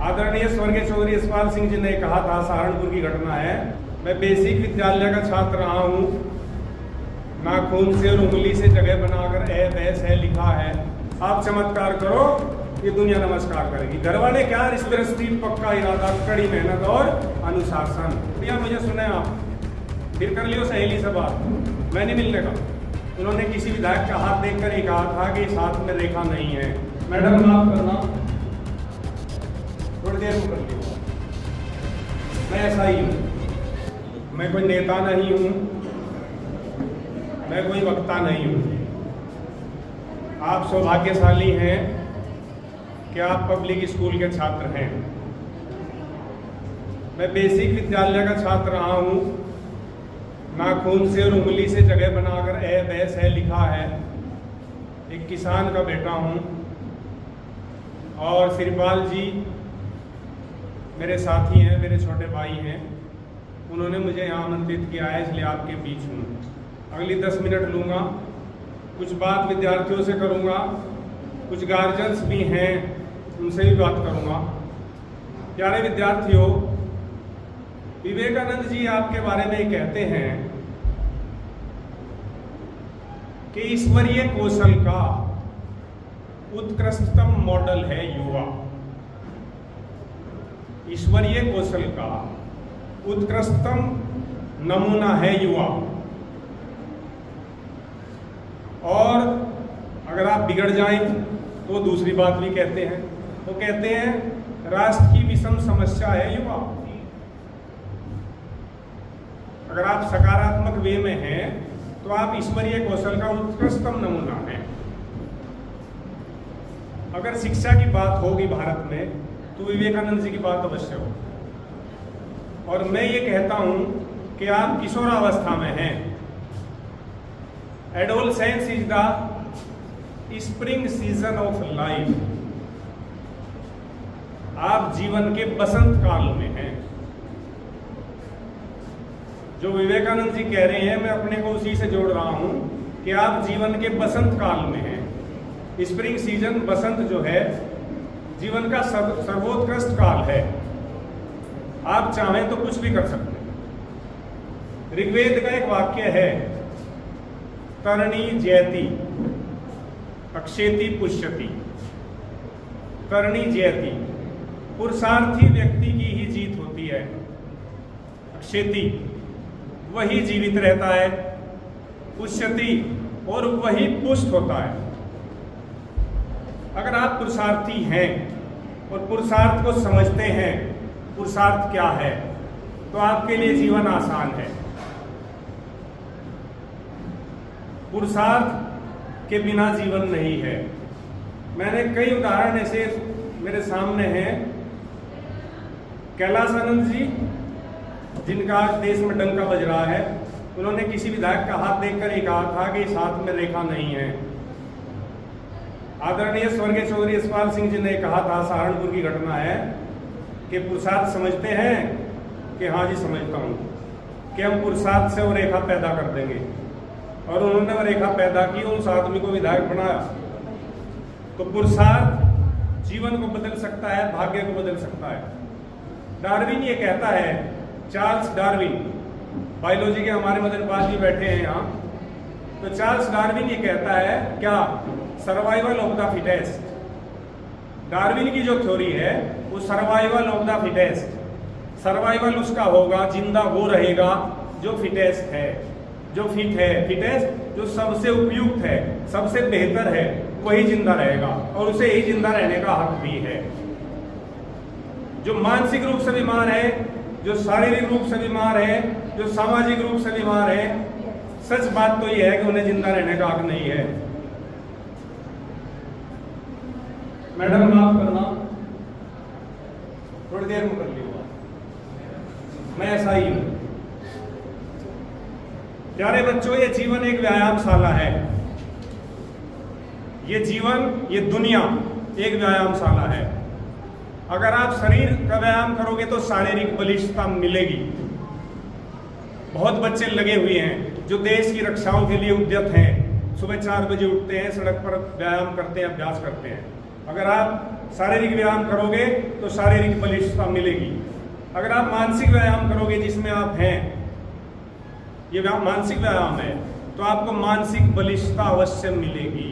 आदरणीय स्वर्गीय चौधरी यशपाल सिंह जी ने कहा था, सहारनपुर की घटना है। मैं बेसिक विद्यालय का छात्र रहा हूँ। नाखून से और उंगली से जगह बनाकर ए बैस है लिखा है। आप चमत्कार करो, ये दुनिया नमस्कार करेगी। घर वाले क्या, रिश्ते दृष्टि, पक्का इरादा, कड़ी मेहनत और अनुशासन। भैया मुझे सुने आप, फिर कर लियो सहेली से बात, मैं नहीं मिलने का। उन्होंने किसी विधायक का हाथ देखकर ही कहा था कि इस हाथ में रेखा नहीं है। मैडम माफ करना, थोड़ी देर में कर लियो। मैं ऐसा ही हूँ, मैं कोई नेता नहीं हूँ, मैं कोई वक्ता नहीं हूँ। आप सौभाग्यशाली हैं कि आप पब्लिक स्कूल के छात्र हैं। मैं बेसिक विद्यालय का छात्र रहा हूँ। नाखून से और उंगली से जगह बनाकर ए बैस है लिखा है। एक किसान का बेटा हूँ और श्रीपाल जी मेरे साथी हैं, मेरे छोटे भाई हैं। उन्होंने मुझे यहाँ आमंत्रित किया है, इसलिए आपके बीच हूँ। अगली 10 मिनट लूँगा, कुछ बात विद्यार्थियों से करूँगा, कुछ गार्जियंस भी हैं उनसे भी बात करूँगा। प्यारे विद्यार्थियों, विवेकानंद जी आपके बारे में कहते हैं कि ईश्वरीय कौशल का उत्कृष्टतम मॉडल है युवा। ईश्वरीय कौशल का उत्कृष्टतम नमूना है युवा। और अगर आप बिगड़ जाएं तो दूसरी बात भी कहते हैं, वो कहते हैं राष्ट्र की विषम समस्या है युवा। अगर आप सकारात्मक वे में हैं तो आप ईश्वरीय कौशल का उत्कृष्टतम नमूना हैं। अगर शिक्षा की बात होगी भारत में तो विवेकानंद जी की बात अवश्य हो। और मैं ये कहता हूं कि आप किशोरावस्था में हैं। Adolescence is the spring season of life. आप जीवन के बसंत काल में हैं। जो विवेकानंद जी कह रहे हैं, मैं अपने को उसी से जोड़ रहा हूं कि आप जीवन के बसंत काल में हैं। स्प्रिंग सीजन, बसंत जो है जीवन का सर्वोत्कृष्ट काल है। आप चाहें तो कुछ भी कर सकते हैं। ऋग्वेद का एक वाक्य है, तरणी जयति अक्षेति पुष्यति। तरणी जयति, पुरुषार्थी व्यक्ति की ही जीत होती है। अक्षेति, वही जीवित रहता है। पुष्यति, और वही पुष्ट होता है। अगर आप पुरुषार्थी हैं और पुरुषार्थ को समझते हैं, पुरुषार्थ क्या है, तो आपके लिए जीवन आसान है। पुरुषार्थ के बिना जीवन नहीं है। मैंने कई उदाहरण ऐसे मेरे सामने हैं। कैलाश आनंद जी, जिनका देश में डंका बज रहा है, उन्होंने किसी विधायक का हाथ देखकर ही कहा था कि इस हाथ में रेखा नहीं है। आदरणीय स्वर्गीय चौधरी यशपाल सिंह जी ने कहा था, सहारनपुर की घटना है, कि पुरुषार्थ समझते हैं कि हाँ जी समझता हूँ, कि हम पुरुषार्थ से वो रेखा पैदा कर देंगे। और उन्होंने वो रेखा पैदा की, उस आदमी को विधायक बनाया। तो पुरुषार्थ जीवन को बदल सकता है, भाग्य को बदल सकता है। डार्विन ये कहता है, चार्ल्स डार्विन, बायोलॉजी के हमारे मदन पाल जी बैठे हैं यहाँ, तो चार्ल्स डार्विन ये कहता है क्या, survival of the fittest. Darwin की जो थ्योरी है वो survival of the fittest. Survival उसका होगा, जिंदा वो रहेगा जो फिटेस्ट है, जो फिट है। फिटेस्ट जो सबसे उपयुक्त है, सबसे बेहतर है, वही जिंदा रहेगा और उसे ही जिंदा रहने का हक भी है। जो मानसिक रूप से बीमार है, जो शारीरिक रूप से बीमार है, जो सामाजिक रूप से बीमार है, सच बात तो यह है कि उन्हें जिंदा रहने का हक नहीं है। मैडम माफ करना, थोड़ी देर में कर लियो। मैं ऐसा ही हूं। प्यारे बच्चों, ये जीवन एक व्यायामशाला है। ये जीवन, ये दुनिया एक व्यायामशाला है। अगर आप शरीर का व्यायाम करोगे तो शारीरिक बलिष्ठता मिलेगी। बहुत बच्चे लगे हुए हैं जो देश की रक्षाओं के लिए उद्यत हैं। सुबह 4 बजे उठते हैं, सड़क पर व्यायाम करते हैं, अभ्यास करते हैं। अगर आप शारीरिक व्यायाम करोगे तो शारीरिक बलिष्ठता मिलेगी। अगर आप मानसिक व्यायाम करोगे जिसमें आप हैं, ये मानसिक व्यायाम है, तो आपको मानसिक बलिष्ठता अवश्य मिलेगी।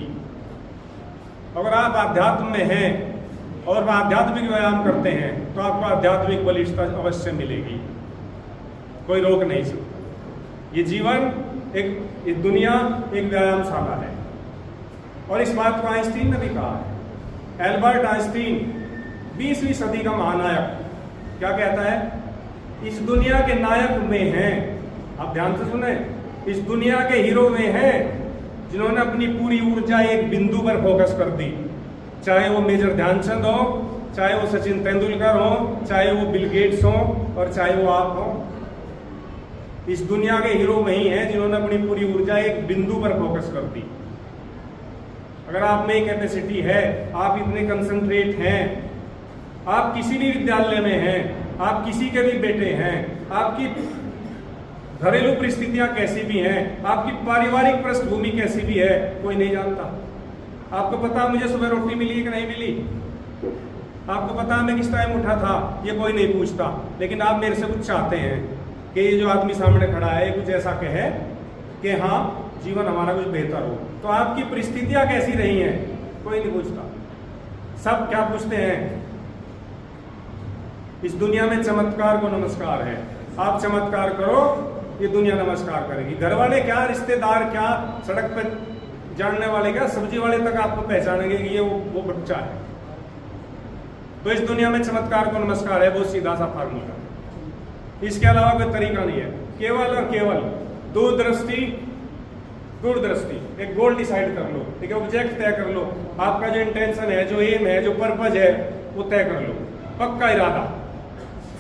अगर आप आध्यात्म में हैं और आध्यात्मिक व्यायाम करते हैं तो आपको आध्यात्मिक बलिष्ठता अवश्य मिलेगी, कोई रोक नहीं सकता। ये जीवन ये दुनिया एक व्यायामशाला है। और इस बात को आइंस्टीन ने भी कहा है। एल्बर्ट आइंस्टीन 20वीं सदी का महानायक क्या कहता है? इस दुनिया के नायक में हैं, आप ध्यान से सुने, इस दुनिया के हीरो में हैं जिन्होंने अपनी पूरी ऊर्जा एक बिंदु पर फोकस कर दी। चाहे वो मेजर ध्यानचंद हो, चाहे वो सचिन तेंदुलकर हो, चाहे वो बिल गेट्स हो और चाहे वो आप हो। इस दुनिया के हीरो वही हैं जिन्होंने अपनी पूरी ऊर्जा एक बिंदु पर फोकस कर दी। अगर आप में कैपेसिटी है, आप इतने कंसंट्रेट हैं, आप किसी भी विद्यालय में हैं, आप किसी के भी बेटे हैं, आपकी घरेलू परिस्थितियां कैसी भी हैं, आपकी पारिवारिक पृष्ठभूमि कैसी भी है, कोई नहीं जानता। आपको पता मुझे सुबह रोटी मिली कि नहीं मिली, आपको पता मैं किस टाइम उठा था, ये कोई नहीं पूछता। लेकिन आप मेरे से कुछ चाहते हैं कि ये जो आदमी सामने खड़ा है कुछ ऐसा कहे कि हाँ जीवन हमारा कुछ बेहतर हो। तो आपकी परिस्थितियां कैसी रही हैं, कोई नहीं पूछता। सब क्या पूछते हैं? इस दुनिया में चमत्कार को नमस्कार है। आप चमत्कार करो, ये दुनिया नमस्कार करेगी। घर वाले क्या, रिश्तेदार क्या, सड़क पर जानने वाले क्या, सब्जी वाले तक आपको पहचानेंगे कि ये वो बच्चा है। तो इस दुनिया में चमत्कार को नमस्कार है, बहुत सीधा सा फार्मूला। इसके अलावा कोई तरीका नहीं है। केवल और केवल दूरदृष्टि, एक गोल डिसाइड कर लो, एक ऑब्जेक्ट तय कर लो, आपका जो इंटेंशन है, जो एम है, जो पर्पज है, वो तय कर लो। पक्का इरादा,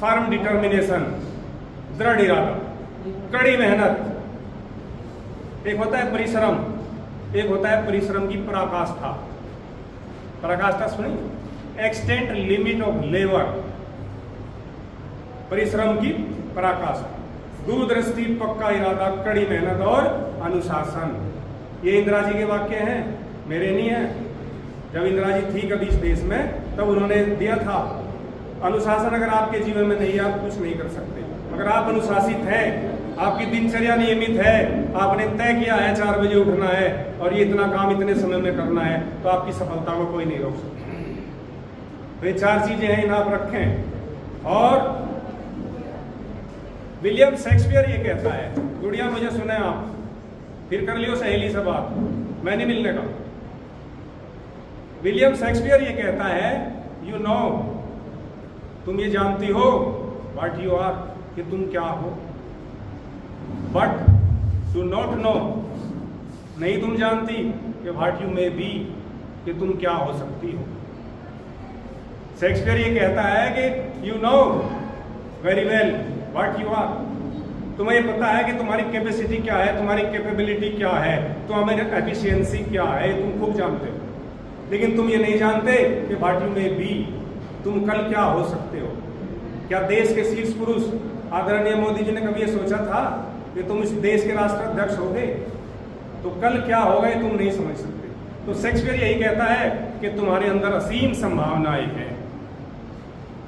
फर्म डिटर्मिनेशन, दृढ़ इरादा, कड़ी मेहनत। एक होता है परिश्रम, एक होता है परिश्रम की पराकाष्ठा। पराकाष्ठा सुनी? Extent limit of labour. परिश्रम की पराकाष्ठा, दूरदृष्टि, पक्का इरादा, कड़ी मेहनत और अनुशासन। ये इंदिरा जी के वाक्य हैं, मेरे नहीं है। जब इंदिरा जी थी कभी इस देश में तब उन्होंने दिया था। अनुशासन अगर आपके जीवन में नहीं है, आप कुछ नहीं कर सकते। अगर आप अनुशासित हैं, आपकी दिनचर्या नियमित है, आपने तय किया है 4 बजे उठना है और ये इतना काम इतने समय में करना है, तो आपकी सफलता को कोई नहीं रोक सकता। तो ये 4 चीजें हैं, इन्हें आप रखें। और विलियम शेक्सपियर ये कहता है, गुड़िया मुझे सुने आप, फिर कर लियो सहेली से बात, मैं नहीं मिलने का। विलियम शेक्सपियर ये कहता है, यू नो, तुम ये जानती हो, व्हाट यू आर, कि तुम क्या हो, बट डू नॉट नो, नहीं तुम जानती कि व्हाट यू मे बी, कि तुम क्या हो सकती हो। शेक्सपियर ये कहता है कि you know very well what you are, तुम्हें ये पता है कि तुम्हारी कैपेसिटी क्या है, तुम्हारी कैपेबिलिटी क्या है, तुम्हारी एफिशिएंसी क्या है, तुम खूब जानते हो। लेकिन तुम ये नहीं जानते कि व्हाट यू मे बी, तुम कल क्या हो सकते हो। क्या देश के शीर्ष पुरुष आदरणीय मोदी जी ने कभी ये सोचा था कि तुम इस देश के राष्ट्राध्यक्ष होगे? तो कल क्या होगा ये तुम नहीं समझ सकते। तो शेक्सपियर यही कहता है कि तुम्हारे अंदर असीम संभावनाएं हैं,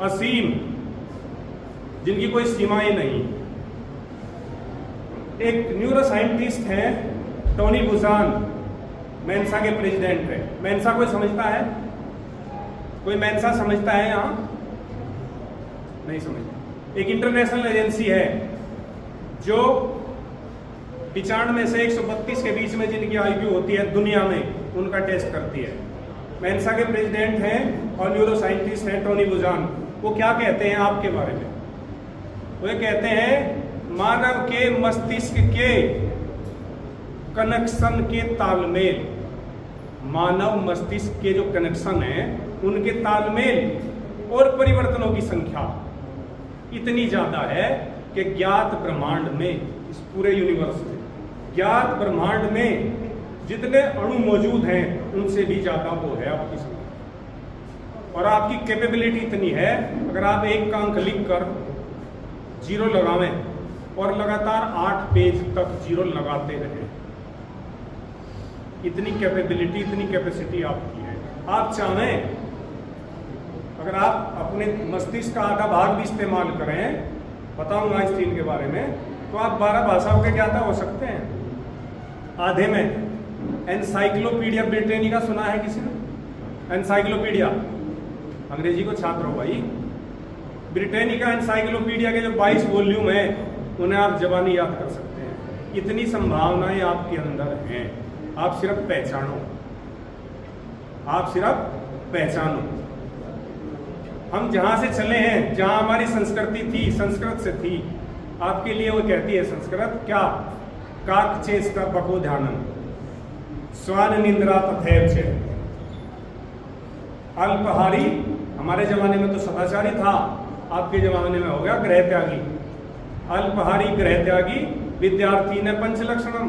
असीम, जिनकी कोई सीमाएं नहीं। एक न्यूरो साइंटिस्ट हैं टोनी बुचान, मेंसा के प्रेसिडेंट है। मेंसा कोई समझता है? कोई मेंसा समझता है यहाँ? नहीं समझता। एक इंटरनेशनल एजेंसी है जो 95 से 132 के बीच में जिनकी आयु होती है दुनिया में, उनका टेस्ट करती है। मेंसा के प्रेसिडेंट हैं और न्यूरो साइंटिस्ट हैं टोनी बुचान। वो क्या कहते हैं आपके बारे में? वो कहते हैं मानव के मस्तिष्क के कनेक्शन के तालमेल, मानव मस्तिष्क के जो कनेक्शन है उनके तालमेल और परिवर्तनों की संख्या इतनी ज्यादा है कि ज्ञात ब्रह्मांड में, इस पूरे यूनिवर्स में, ज्ञात ब्रह्मांड में जितने अणु मौजूद हैं उनसे भी ज्यादा वो है आपकी संख्या। और आपकी कैपेबिलिटी इतनी है, अगर आप एक का अंक लिख कर 0 लगावें और लगातार 8 पेज तक 0 लगाते रहें, इतनी कैपेबिलिटी, इतनी कैपेसिटी आपकी है। आप चाहें अगर आप अपने मस्तिष्क का आधा भाग भी इस्तेमाल करें, बताऊंगा आइंस्टीन के बारे में, तो आप 12 भाषाओं के ज्ञाता हो सकते हैं आधे में। एनसाइक्लोपीडिया ब्रिटेनिका सुना है किसी ने? एनसाइक्लोपीडिया, अंग्रेजी को छात्र हो भाई। ब्रिटेनिका एनसाइक्लोपीडिया के जो 22 वॉल्यूम हैं उन्हें आप ज़बानी याद कर सकते हैं। इतनी संभावनाएं आपके अंदर हैं, आप सिर्फ पहचानो, आप सिर्फ पहचानो। हम जहां से चले हैं, जहां हमारी संस्कृति थी, संस्कृत से थी। आपके लिए वो कहती है संस्कृत क्या? काक चेष्टा पको ध्यानम स्वान निंद्रा तथैव च। अल्पहारी हमारे जमाने में तो सदाचारी था, आपके जमाने में हो गया गृह त्यागी। अल्पहारी गृह त्यागी, विद्यार्थी ने पंचलक्षणम,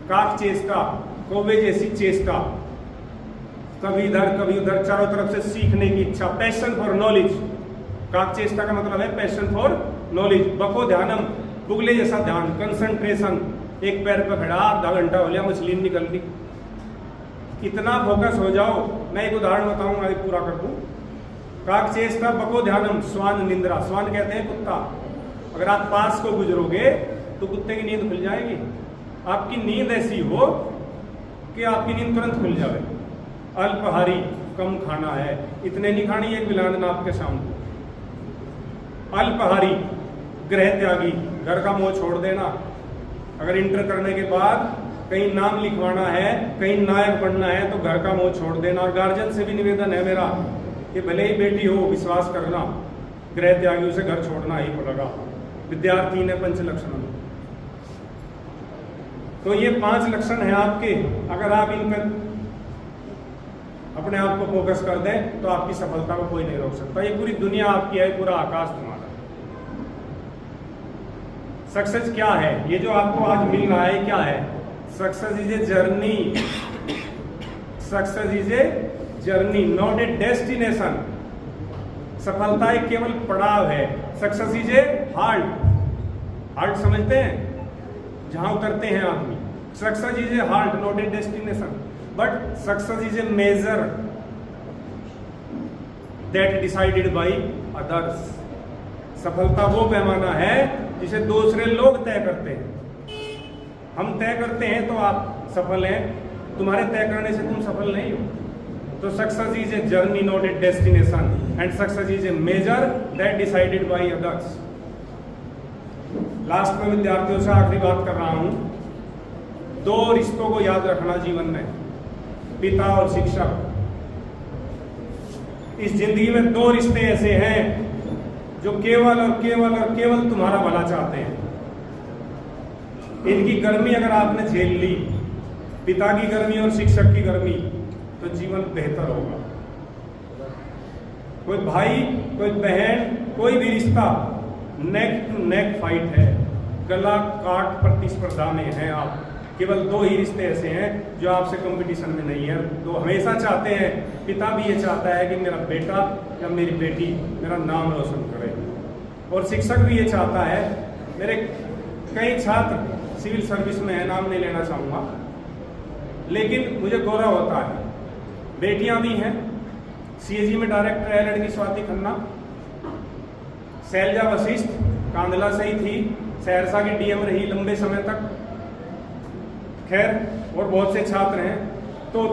काक चेष्टा, कौवे जैसी चेष्टा, कभी इधर कभी उधर, चारों तरफ से सीखने की इच्छा, पैशन फॉर नॉलेज। काक चेष्टा का मतलब है पैशन फॉर नॉलेज। बको ध्यानम, बुगले जैसा ध्यान, कंसंट्रेशन, एक पैर पर खड़ा, आधा घंटा हो लिया, मछली निकल ली। इतना फोकस हो जाओ। मैं एक उदाहरण बताऊंगा, पूरा कर दूं। काक चेष्टा बको ध्यानम स्वान निंद्रा। स्वान कहते हैं कुत्ता। अगर आप पास को गुजरोगे तो कुत्ते की नींद खुल जाएगी। आपकी नींद ऐसी हो कि आपकी नींद तुरंत खुल जाए। अल्पहारी, कम खाना है, इतने नहीं खानी, एक मिला देना आपके सामने। अल्पहारी, गृह त्यागी, घर का मोह छोड़ देना। अगर इंटर करने के बाद कहीं नाम लिखवाना है, कहीं नायक बनना है, तो घर का मोह छोड़ देना। और गार्जियन से भी निवेदन है मेरा कि भले ही बेटी हो, विश्वास करना, गृह त्यागी, उसे घर छोड़ना ही पड़ेगा। विद्यार्थी ने पंच लक्षण। तो ये 5 लक्षण हैं आपके। अगर आप इन पर अपने आप को फोकस कर दें तो आपकी सफलता को कोई नहीं रोक सकता। ये पूरी दुनिया आपकी है, पूरा आकाश तुम्हारा। सक्सेस क्या है? ये जो आपको आज मिल रहा है क्या है? Success is a journey. Success is a journey, not a destination. सफलता एक केवल पड़ाव है। Success is a halt. Halt समझते हैं? जहां उतरते हैं आदमी। Success is a halt, not a destination. But success is a measure that decided by others. सफलता वो पैमाना है जिसे दूसरे लोग तय करते हैं। हम तय करते हैं तो आप सफल हैं, तुम्हारे तय करने से तुम सफल नहीं हो। तो success is a journey, not a destination, and success is a measure that decided by others. Last में विद्यार्थियों से आखिरी बात कर रहा हूं। 2 रिश्तों को याद रखना जीवन में, पिता और शिक्षक। इस जिंदगी में 2 रिश्ते ऐसे हैं जो केवल और केवल और केवल तुम्हारा भला चाहते हैं। इनकी गर्मी अगर आपने झेल ली, पिता की गर्मी और शिक्षक की गर्मी, तो जीवन बेहतर होगा। कोई भाई, कोई बहन, कोई भी रिश्ता नेक टू नेक फाइट है, गला काट प्रतिस्पर्धा में है आप। केवल 2 ही रिश्ते ऐसे हैं जो आपसे कंपटीशन में नहीं है। तो हमेशा चाहते हैं, पिता भी ये चाहता है कि मेरा बेटा या मेरी बेटी मेरा नाम रोशन करे, और शिक्षक भी ये चाहता है। मेरे कई छात्र सिविल सर्विस में है, नाम नहीं लेना चाहूँगा, लेकिन मुझे गौरव होता है। बेटियां भी हैं, सीएजी में डायरेक्टर है लड़की स्वाति खन्ना, शैलजा वशिष्ठ कांदला से ही थी, सहरसा की डीएम रही लंबे समय तक। खैर, और बहुत से छात्र हैं। तो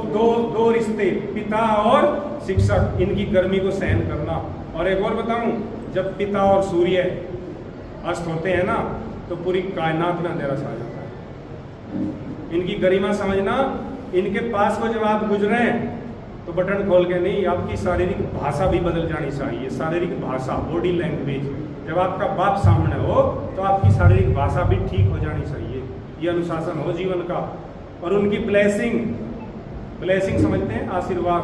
दो रिश्ते, पिता और शिक्षक, इनकी गर्मी को सहन करना। और एक और बताऊं, जब पिता और सूर्य अस्त होते हैं ना, तो पूरी कायनात में अंधेरा छा जाता है। इनकी गरिमा समझना। इनके पास को जब आप गुजरे तो बटन खोल के नहीं, आपकी शारीरिक भाषा भी बदल जानी चाहिए। शारीरिक भाषा, बॉडी लैंग्वेज। जब आपका बाप सामने हो तो आपकी शारीरिक भाषा भी ठीक हो जानी चाहिए। ये अनुशासन हो जीवन का। और उनकी ब्लेसिंग समझते हैं, आशीर्वाद।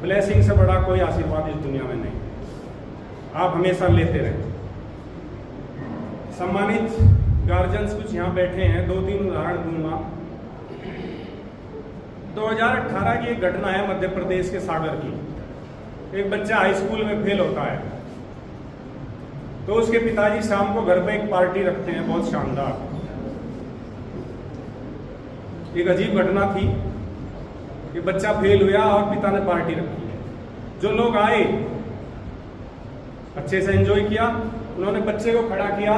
ब्लेसिंग से बड़ा कोई आशीर्वाद इस दुनिया में नहीं। आप हमेशा लेते रहें। सम्मानित गार्जियंस कुछ यहाँ बैठे हैं, 2-3 उदाहरण दूंगा। 2018 की एक घटना है मध्य प्रदेश के सागर की। एक बच्चा हाई स्कूल में फेल होता है, तो उसके पिताजी शाम को घर पे एक पार्टी रखते हैं, बहुत शानदार। एक अजीब घटना थी कि बच्चा फेल हुआ और पिता ने पार्टी रखी है। जो लोग आए अच्छे से एंजॉय किया। उन्होंने बच्चे को खड़ा किया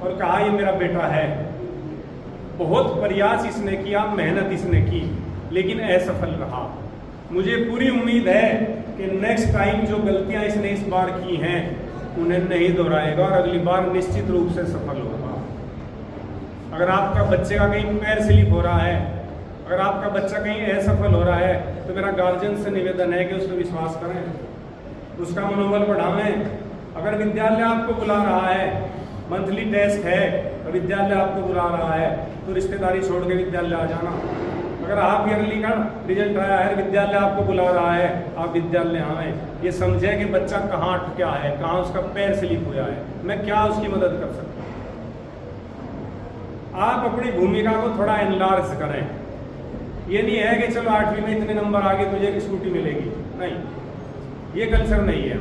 और कहा ये मेरा बेटा है। बहुत प्रयास इसने किया, मेहनत इसने की, लेकिन असफल रहा। मुझे पूरी उम्मीद है कि नेक्स्ट टाइम जो गलतियां इसने इस बार की हैं उन्हें नहीं दोहराएगा और अगली बार निश्चित रूप से सफल होगा। अगर आपका बच्चे का कहीं पैर स्लिप हो रहा है, अगर आपका बच्चा कहीं असफल हो रहा है, तो मेरा गार्जियन से निवेदन है कि उस पर विश्वास करें, उसका मनोबल बढ़ावें। अगर विद्यालय आपको बुला रहा है, मंथली टेस्ट है और विद्यालय आपको बुला रहा है, तो रिश्तेदारी छोड़ के विद्यालय आ जाना। अगर हाफ ईयरली का रिजल्ट आया है, विद्यालय आपको बुला रहा है, आप विद्यालय आए, ये समझे कि बच्चा कहाँ अटका है, कहाँ उसका पैर स्लिप हुआ है, मैं क्या उसकी मदद कर सकता हूँ। आप अपनी भूमिका को थोड़ा एनलार्ज करें। ये नहीं है कि चलो 8वीं में इतने नंबर आ गए तुझे एक स्कूटी मिलेगी, नहीं, ये कल्चर नहीं है।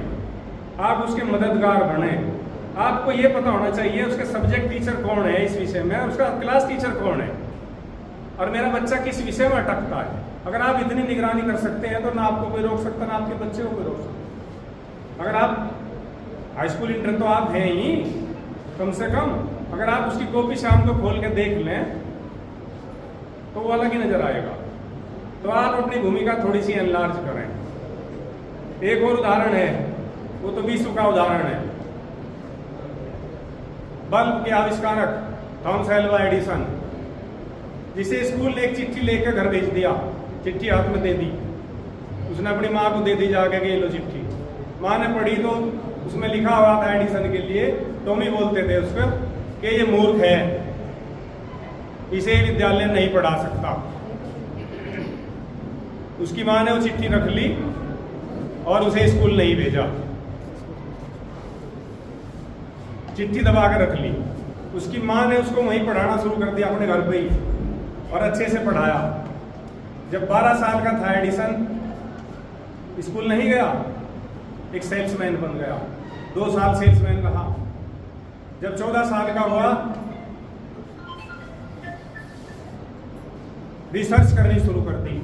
आप उसके मददगार बने। आपको ये पता होना चाहिए उसके सब्जेक्ट टीचर कौन है इस विषय में, उसका क्लास टीचर कौन है, और मेरा बच्चा किस विषय में अटकता है। अगर आप इतनी निगरानी कर सकते हैं तो ना आपको कोई रोक सकता, ना आपके बच्चे को कोई रोक सकता। अगर आप हाई स्कूल इंटर तो आप हैं ही, कम से कम अगर आप उसकी कॉपी शाम को खोल के देख लें तो वो अलग ही नजर आएगा। तो आप अपनी भूमिका थोड़ी सी एनलार्ज करें। एक और उदाहरण है, वो तो विश्व का उदाहरण है। बल्ब के आविष्कारक थॉमस एल्वा एडिसन, जिसे स्कूल ने एक चिट्ठी लेकर घर भेज दिया, चिट्ठी हाथ में दे दी, उसने अपनी माँ को दे दी जाके कि लो चिट्ठी। माँ ने पढ़ी तो उसमें लिखा हुआ था एडिसन के लिए, टॉमी बोलते थे उसको, कि ये मूर्ख है, इसे विद्यालय नहीं पढ़ा सकता। उसकी माँ ने वो चिट्ठी रख ली और उसे स्कूल नहीं भेजा, चिट्ठी दबा के रख ली। उसकी माँ ने उसको वहीं पढ़ाना शुरू कर दिया अपने घर पे ही, और अच्छे से पढ़ाया। जब 12 साल का था एडिसन, स्कूल नहीं गया, एक सेल्समैन बन गया, 2 साल सेल्समैन रहा। जब 14 साल का हुआ, रिसर्च करनी शुरू कर दी।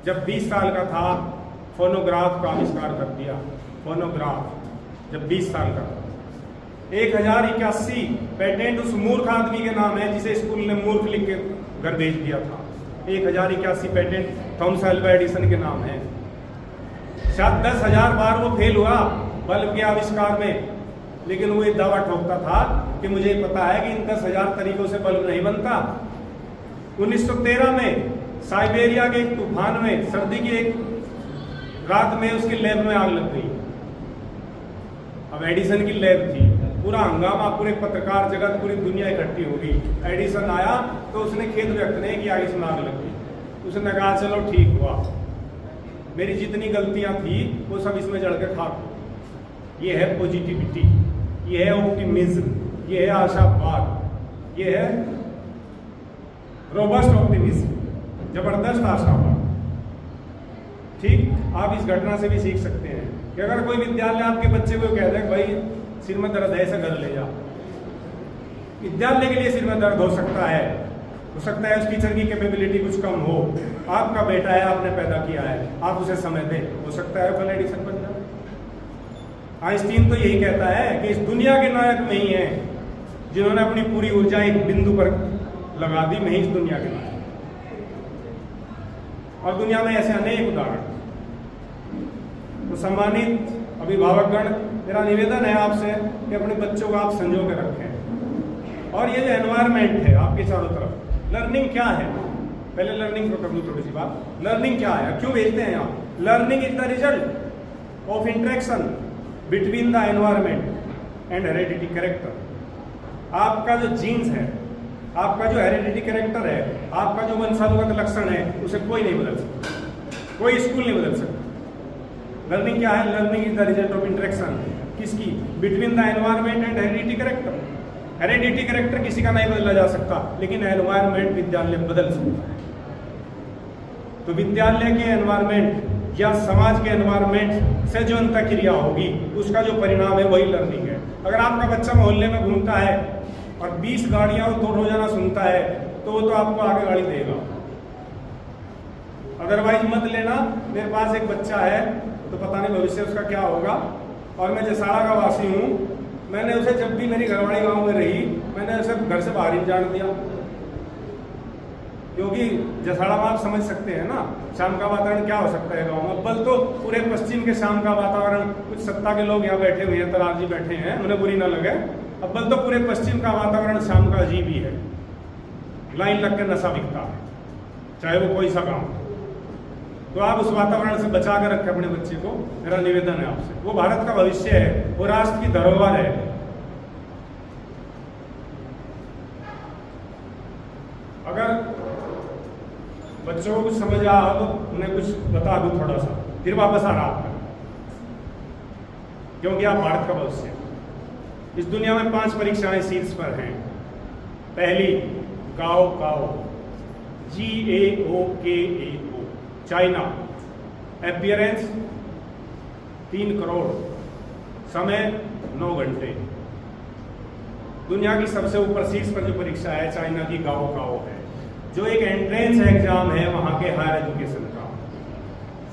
जब 20 साल का था, फोनोग्राफ का आविष्कार कर दिया। फोनोग्राफ जब 20 साल का था, 1081 पेटेंट उस मूर्ख आदमी के नाम है जिसे स्कूल ने मूर्ख लिख के घर भेज दिया था। 1081 पेटेंट थॉमस एल्वा एडिसन के नाम है। शायद 10,000 बार वो फेल हुआ बल्ब के आविष्कार में, लेकिन वो ये दावा ठोकता था कि मुझे पता है कि इन 10,000 तरीकों से बल्ब नहीं बनता। 1913 में साइबेरिया के एक तूफान में, सर्दी की एक रात में उसकी लैब में आग लग गई। अब एडिसन की लैब थी, पूरा हंगामा, पूरे पत्रकार जगत, पूरी दुनिया इकट्ठी हो गई। एडिसन आया तो उसने खेद व्यक्त नहीं किया कि इसमें आग लग गई। उसने कहा चलो ठीक हुआ, मेरी जितनी गलतियां थी वो सब इसमें जड़ के खाक। ये है पॉजिटिविटी, ये है ऑप्टिमिज्म, ये है आशावाद, ये है रोबस्ट ऑप्टिमिज्म, जबरदस्त आशावाद। ठीक, आप इस घटना से भी सीख सकते हैं कि अगर कोई विद्यालय आपके बच्चे को कह दे भाई सिर में दर्द है, ऐसा घर ले जा, विद्यालय के लिए सिर में दर्द हो सकता है उस टीचर की कैपेबिलिटी कुछ कम हो, आपका बेटा है, आपने पैदा किया है, आप उसे समय दें, हो सकता है कल एडिसन बन जाए। आइंस्टीन तो यही कहता है कि इस दुनिया के नायक में ही है जिन्होंने अपनी पूरी ऊर्जा एक बिंदु पर लगा दी, मैं ही इस दुनिया के नायक। और दुनिया में ऐसे अनेक उदाहरण। तो सम्मानित अभिभावकगण, मेरा निवेदन है आपसे कि अपने बच्चों को आप संजो के रखें। और ये जो एनवायरनमेंट है आपके चारों तरफ, लर्निंग क्या है, पहले लर्निंग को कर लूँ थोड़ी सी बात। लर्निंग क्या है, क्यों भेजते हैं आप? Learning is the result of interaction between the environment and heredity character. आपका जो जीन्स है, आपका जो हेरेडिटी कैरेक्टर है, आपका जो वंशानुगत लक्षण है, उसे कोई नहीं बदल सकता, कोई स्कूल नहीं बदल सकता। लर्निंग क्या है? Learning is the result of interaction, किसकी? Between the environment and heredity character. Heredity character किसी का नहीं बदला जा सकता, लेकिन एनवायरनमेंट विद्यालय बदल सकता है। तो विद्यालय के एनवायरनमेंट या समाज के एनवायरनमेंट से जो अंतःक्रिया होगी, उसका जो परिणाम है वही लर्निंग है। अगर आपका बच्चा मोहल्ले में घूमता है और 20 गाड़ियां तो रोजाना सुनता है, तो वो तो आपको आगे गाड़ी देगा। अदरवाइज मत लेना। मेरे पास एक बच्चा है, तो पता नहीं भविष्य उसका क्या होगा। और मैं जसाड़ा का वासी हूँ, मैंने उसे जब भी मेरी घरवाड़ी गांव में रही, मैंने उसे घर से बाहर ही नहीं जाने दिया, क्योंकि जसाड़ा में आप समझ सकते हैं ना शाम का वातावरण क्या हो सकता है गांव में। अव्वल तो पूरे पश्चिम के शाम का वातावरण, कुछ सत्ता के लोग यहाँ बैठे हुए हैं, तलार जी बैठे हैं, उन्हें बुरी ना लगे, अव्वल तो पूरे पश्चिम का वातावरण शाम का अजीब ही है, लाइन लग के नशा बिकता है, चाहे वो कोई सा काम हो। तो आप उस वातावरण से बचा कर रखें अपने बच्चे को, मेरा निवेदन है आपसे। वो भारत का भविष्य है, वो राष्ट्र की धरोहर है। अगर बच्चों को कुछ समझ आ तो उन्हें कुछ बता दूं थोड़ा सा, फिर वापस आ रहा आपका, क्योंकि आप भारत का भविष्य है। इस दुनिया में 5 परीक्षाएं शीर्ष पर हैं। पहली गाओ काओ, GAOKAO, चाइना, अपीयरेंस 3 करोड़, समय 9 घंटे। दुनिया की सबसे ऊपर शीर्ष पर जो परीक्षा है चाइना की गाओ काओ है, जो एक एंट्रेंस एग्जाम है वहां के हायर एजुकेशन का।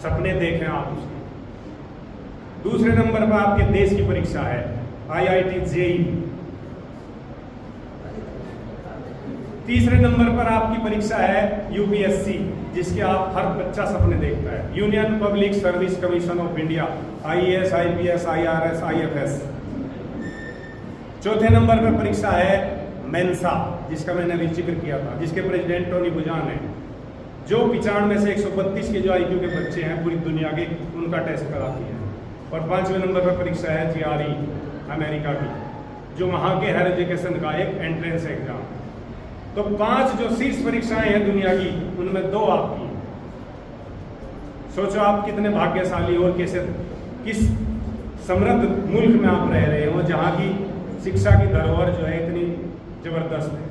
सपने देखें आप उसके। दूसरे नंबर पर आपके देश की परीक्षा है IIT JEE। तीसरे नंबर पर आपकी परीक्षा है UPSC, जिसके आप हर बच्चा सपने देखता है, union public service commission of India, IAS IPS IRS IFS। चौथे नंबर पर परीक्षा है मेंसा, जिसका मैंने अभी जिक्र किया था, जिसके प्रेसिडेंट टोनी बुजान है, जो 95 से 132 के जो IQ के बच्चे हैं पूरी दुनिया के, उनका टेस्ट कराती है। और 5वें नंबर पर परीक्षा है GRE अमेरिका की, जो वहाँ के हायर एजुकेशन का एक एंट्रेंस एग्जाम। तो 5 जो शीर्ष परीक्षाएं हैं दुनिया की, उनमें 2 आपकी। सोचो आप कितने भाग्यशाली और कैसे, किस समृद्ध मुल्क में आप रह रहे हो, जहाँ की शिक्षा की धरोहर जो है इतनी जबरदस्त है।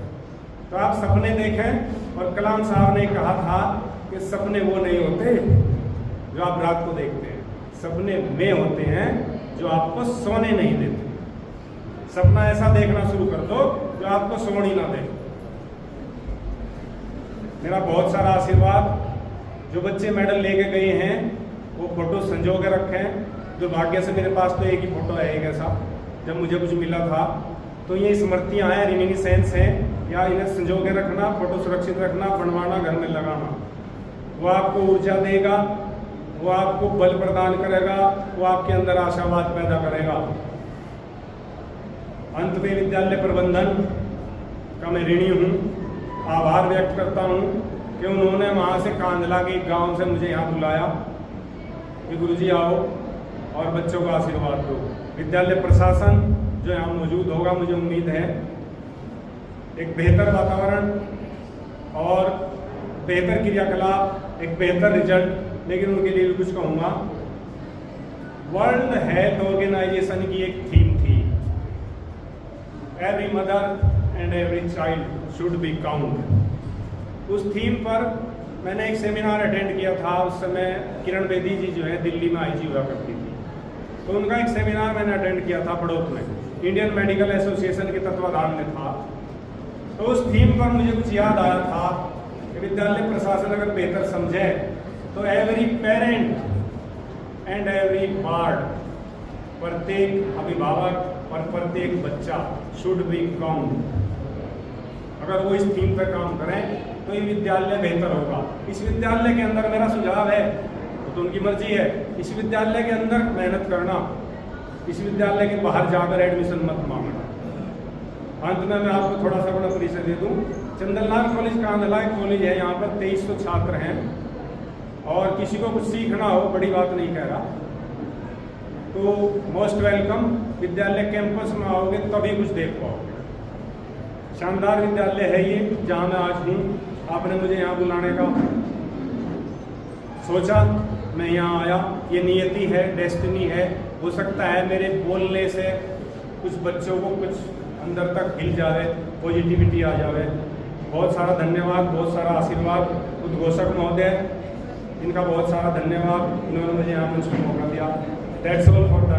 तो आप सपने देखें। और कलाम साहब ने कहा था कि सपने वो नहीं होते जो आप रात को देखते हैं, सपने में होते हैं जो आपको सोने नहीं देते। सपना ऐसा देखना शुरू कर दो जो आपको सोने ही ना दे। मेरा बहुत सारा आशीर्वाद। जो बच्चे मेडल लेके गए हैं वो फोटो संजो के रखें। जो भाग्य से मेरे पास तो एक ही फोटो है, एक ऐसा, जब मुझे कुछ मिला था। तो ये स्मृतियाँ हैं, रिमिनिसेंस हैं, या इन्हें संजो के रखना, फोटो सुरक्षित रखना, बनवाना, घर में लगाना। वो आपको ऊर्जा देगा, वो आपको बल प्रदान करेगा, वो आपके अंदर आशावाद पैदा करेगा। अंत में विद्यालय प्रबंधन का मैं ऋणी हूँ, आभार व्यक्त करता हूँ कि उन्होंने वहाँ से कांदला के गांव से मुझे यहाँ बुलाया कि गुरुजी आओ और बच्चों का आशीर्वाद दो। विद्यालय प्रशासन जो यहाँ मौजूद होगा, मुझे उम्मीद है एक बेहतर वातावरण और बेहतर क्रियाकलाप, एक बेहतर रिजल्ट। लेकिन उनके लिए भी कुछ कहूँगा। वर्ल्ड हेल्थ ऑर्गेनाइजेशन की एक थीम थी, every mother and every child should be count. उस थीम पर मैंने एक सेमिनार अटेंड किया था। उस समय किरण बेदी जी जो है दिल्ली में IG हुआ करती थी, तो उनका एक सेमिनार मैंने अटेंड किया था बड़ौत में, इंडियन मेडिकल एसोसिएशन के तत्वाधान में था। तो उस थीम पर मुझे कुछ याद आया था कि विद्यालय प्रशासन अगर बेहतर समझे तो every parent and every ward, प्रत्येक अभिभावक और प्रत्येक बच्चा शुड बी काउंट। अगर वो इस थीम पर काम करें तो ये विद्यालय बेहतर होगा। इस विद्यालय के अंदर मेरा सुझाव है, तो उनकी मर्जी है, इस विद्यालय के अंदर मेहनत करना, इस विद्यालय के बाहर जाकर एडमिशन मत मांगना। अंत में मैं आपको थोड़ा सा अपना परिचय दे दूं। चंदनलाल कॉलेज कांधला एक कॉलेज है, यहाँ पर 2300 छात्र हैं और किसी को कुछ सीखना हो, बड़ी बात नहीं कह रहा, तो मोस्ट वेलकम। विद्यालय कैंपस में आओगे तभी कुछ देख पाओगे। शानदार विद्यालय है ये, जहाँ मैं आज हूँ। आपने मुझे यहाँ बुलाने का सोचा, मैं यहाँ आया। ये नियति है, डेस्टिनी है। हो सकता है मेरे बोलने से कुछ बच्चों को कुछ अंदर तक हिल जावे, पॉजिटिविटी आ जावे। बहुत सारा धन्यवाद, बहुत सारा आशीर्वाद उद्घोषक महोदय, इनका बहुत सारा धन्यवाद, इन्होंने मुझे यहाँ मंच पर मौका दिया। That's all for